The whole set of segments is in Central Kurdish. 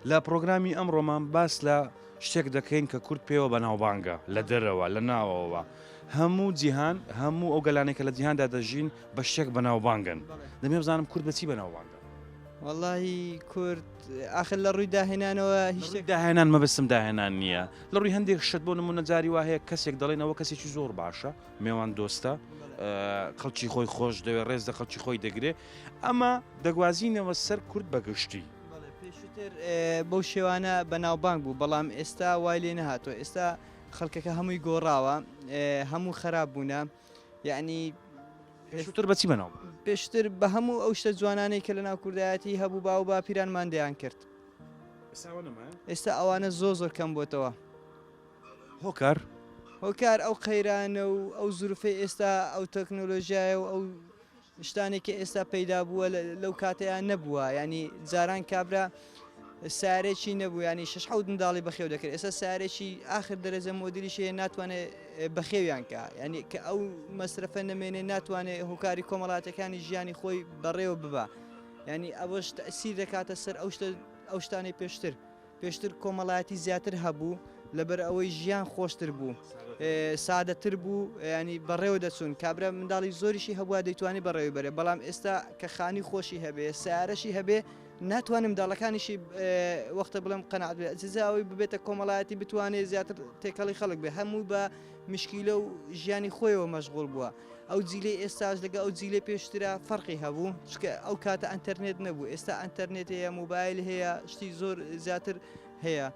لە پرۆگرامی ئەمڕۆمان باس لە شتێک دەکەین کە کورد پێوە بەناوبانگە لە دەرەوە لە ناوەوە هەموو جیهان هەموو ئەو گەلانێکە لە جیهاندا دەژین بە شتێک بەناوبانگن دەمێ بزانم کورد بەچی بەناوبانگە واللهی کورد ئاخر لە ڕووی داهێنانەوە هیچ شتێک داهێنان مەبستم داهێنان نییە لە ڕووی هەندێک شت بۆ نمونە جاری وهەیە کەسێک دەڵێنەوە کەسێکی زۆر باشە میێوان دۆستە خەڵکی خۆی خۆش دەوێت ڕێز دە خەڵکی خۆی دەگرێ ئەمە دەگوازینەوە سەر کورد بەگشتی پێشتر بەو شێوانە بەناوبانگ بوو بەڵام ئێستا وای لێ نەهاتۆ ئێستا خەڵکەکە هەمووی گۆڕاوە هەموو خراپ بوونە یعنی پێشتر بەچی بەناو پێشتر بە هەموو ئەو شتە جوانانەی کە لە ناو کوردایەتی هەبوو باو با پیرانمان دەیان کرد ئێستا ئەوانە زۆر کەم بۆتەوە هۆکار هۆکار ئەو قەیرانە و ئەو زروفەی ئێستا ئەو تەکنۆلۆژیایە و ئەو شتانێکی ئێستا پەیدا بووە لەو کاتەیان نەبووە ینی جاران کابرا سارێکی نەبوو ینی شش حەوت منداڵی بەخێو دەکرد ئێستا سارێکی آخر دەرەجە مۆدیلیشەیە ناتوانێت بەخێویان کە ینی کە ئەو مەسرفە نەمێنێ ناتوانێت هۆکاری کۆمەڵاتەکانی ژیانی خۆی بەڕێوە ببە ینی ئەوەش تەسیر دەکاتە سەر ئەو شتانی پێشتر کۆمەڵایەتی زیاتر هەبوو لەبەر ئەوەی ژیان خۆشتر بوو سادەتر بوو ینی بەڕێوە دەچوون کابرا منداڵی زۆریشی هەبووە دەیتوانی بەڕێوی بەرێ بەڵام ئێستا کە خانی خۆشی هەبێ سیارەشی هەبێ ناتوانم منداڵەکانیشی وەختە بڵم قەنەعەت بێ ئەوەی ببێتە کۆمەڵایەتی بتوانێت زیاتر تێکەڵی خەڵک بێ هەموو بە مشکیلە و ژیانی خۆیەوە مەشغوڵ بووە ئەو جیلەی ئێستاش لەگە ئەو جیلەی پێشترە فەرقی هەبوو چکە ئەو کاتە ئەنتەرنێت نەبوو ئێستا ئەنتەرنێت هەیە موبایل هەیە شتی زۆر زیاتر هەیە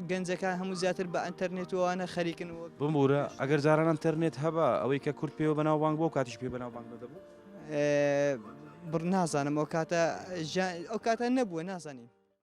گەنجەکان هەموو زیاتر بە ئەنتەرنێتوانە خەریکن بمبورە ئەگەر جاران ئەنتەرنێت هەبە ئەوەی کە کورد پێوە بەناوبانگ بۆ کاتیش پێ بەناوبانگ نەدەبوو نازانم ئەو کاتە نەبووە نازانین